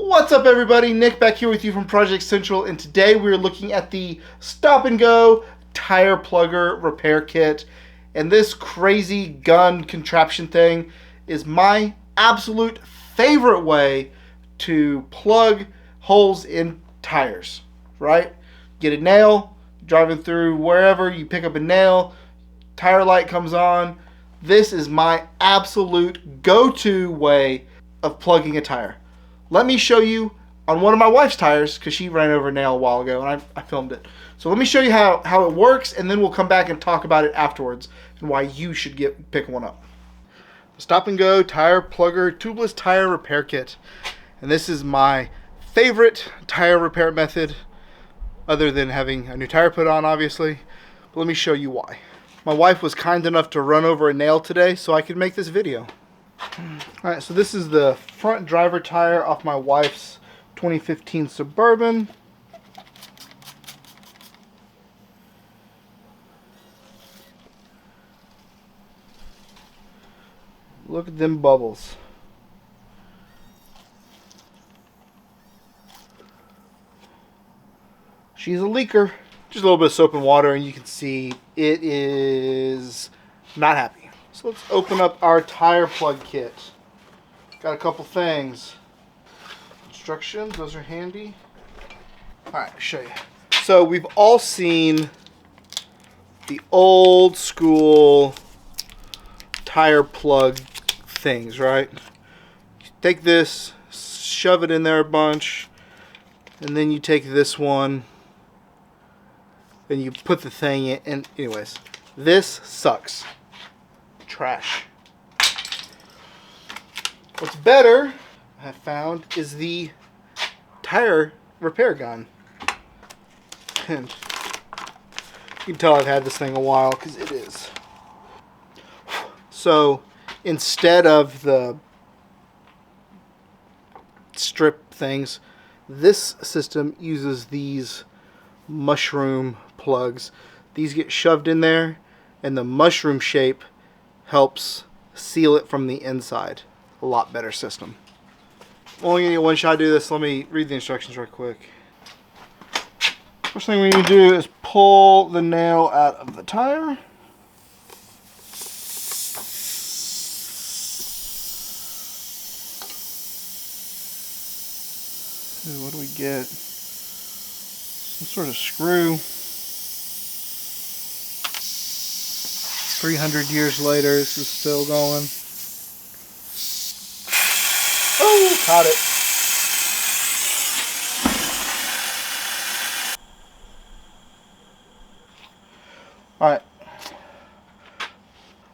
What's up, everybody? Nick back here with you from Project Central, and today we're looking at the Stop and Go tire plugger repair kit. And this crazy gun contraption thing is my absolute favorite way to plug holes in tires, right? Get a nail, driving through wherever, you pick up a nail, tire light comes on. This is my absolute go-to way of plugging a tire. Let me show you on one of my wife's tires, because she ran over a nail a while ago and I filmed it. So let me show you how it works, and then we'll come back and talk about it afterwards and why you should pick one up. Stop and Go tire plugger tubeless tire repair kit. And this is my favorite tire repair method, other than having a new tire put on, obviously. But let me show you why. My wife was kind enough to run over a nail today so I could make this video. Alright, so this is the front driver tire off my wife's 2015 Suburban. Look at them bubbles. She's a leaker. Just a little bit of soap and water and you can see it is not happy. So let's open up our tire plug kit. Got a couple things. Instructions, those are handy. Alright, I'll show you. So we've all seen the old school tire plug things, right? You take this, shove it in there a bunch, and then you take this one and you put the thing in, and anyways, this sucks. Trash. What's better, I have found, is the tire repair gun. And you can tell I've had this thing a while because it is. So instead of the strip things, this system uses these mushroom plugs. These get shoved in there and the mushroom shape helps seal it from the inside. A lot better system. Only gonna get one shot to do this. Let me read the instructions real quick. First thing we need to do is pull the nail out of the tire. What do we get? Some sort of screw. 300 years later, this is still going. Oh, caught it. Alright.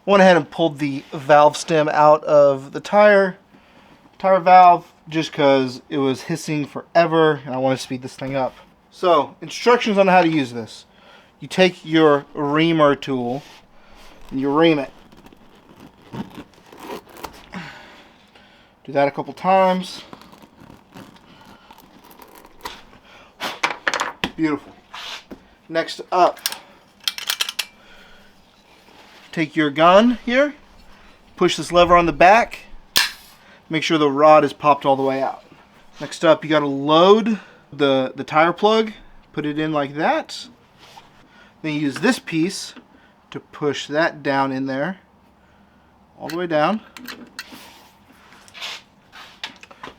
Went ahead and pulled the valve stem out of the tire valve just because it was hissing forever and I want to speed this thing up. So, instructions on how to use this. You take your reamer tool and you ream it. Do that a couple times. Beautiful. Next up, take your gun here, push this lever on the back, make sure the rod is popped all the way out. Next up, you got to load the tire plug, put it in like that. Then you use this piece to push that down in there, all the way down.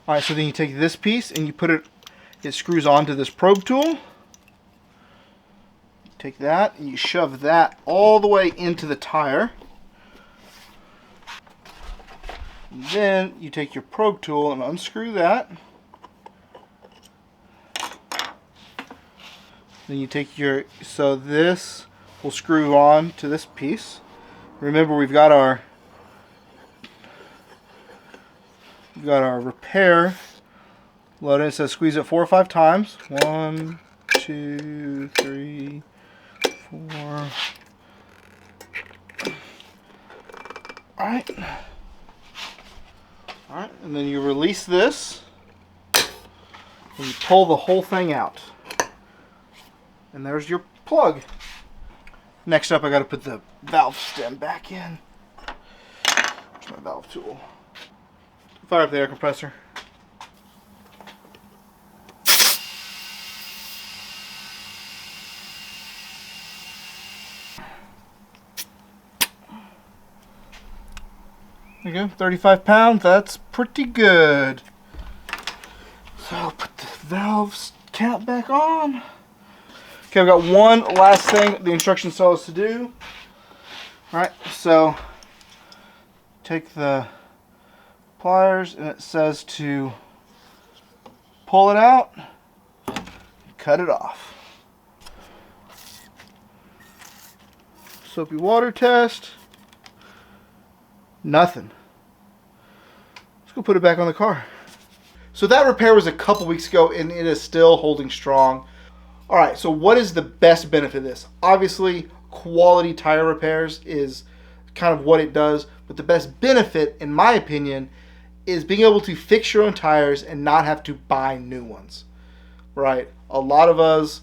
Alright, so then you take this piece and you put it screws onto this probe tool. Take that and you shove that all the way into the tire. And then you take your probe tool and unscrew that. Then you take so this will screw on to this piece. Remember, we've got our repair loaded. It says squeeze it 4 or 5 times. 1, 2, 3, 4. Alright, and then you release this and you pull the whole thing out. And there's your plug. Next up, I got to put the valve stem back in. Where's my valve tool? Fire up the air compressor. There you go, 35 pounds. That's pretty good. So I'll put the valves cap back on. Okay, I've got one last thing the instructions tell us to do. All right, so take the pliers and it says to pull it out, cut it off. Soapy water test. Nothing. Let's go put it back on the car. So that repair was a couple weeks ago and it is still holding strong. All right, so what is the best benefit of this? Obviously, quality tire repairs is kind of what it does, but the best benefit, in my opinion, is being able to fix your own tires and not have to buy new ones, right? A lot of us,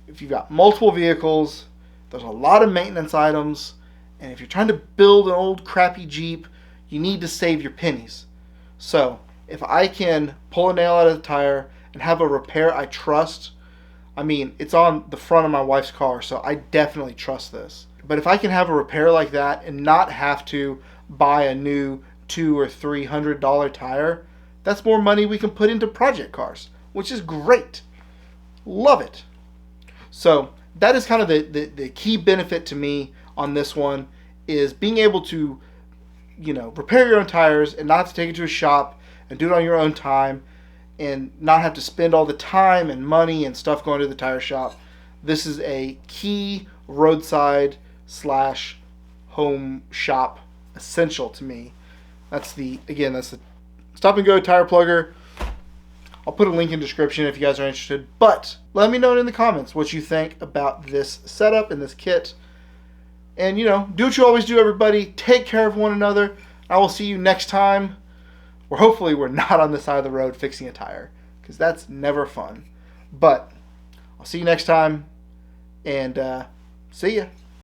if you've got multiple vehicles, there's a lot of maintenance items, and if you're trying to build an old crappy Jeep, you need to save your pennies. So if I can pull a nail out of the tire and have a repair I trust, I mean, it's on the front of my wife's car, so I definitely trust this. But if I can have a repair like that and not have to buy a new $200 or $300 tire, that's more money we can put into project cars, which is great. Love it. So that is kind of the key benefit to me on this one, is being able to, repair your own tires and not have to take it to a shop and do it on your own time and not have to spend all the time and money and stuff going to the tire shop. This is a key roadside / home shop essential to me. That's the Stop and Go tire plugger. I'll put a link in the description if you guys are interested. But let me know in the comments what you think about this setup and this kit. And, do what you always do, everybody. Take care of one another. I will see you next time. Or hopefully we're not on the side of the road fixing a tire, because that's never fun. But I'll see you next time, and see ya.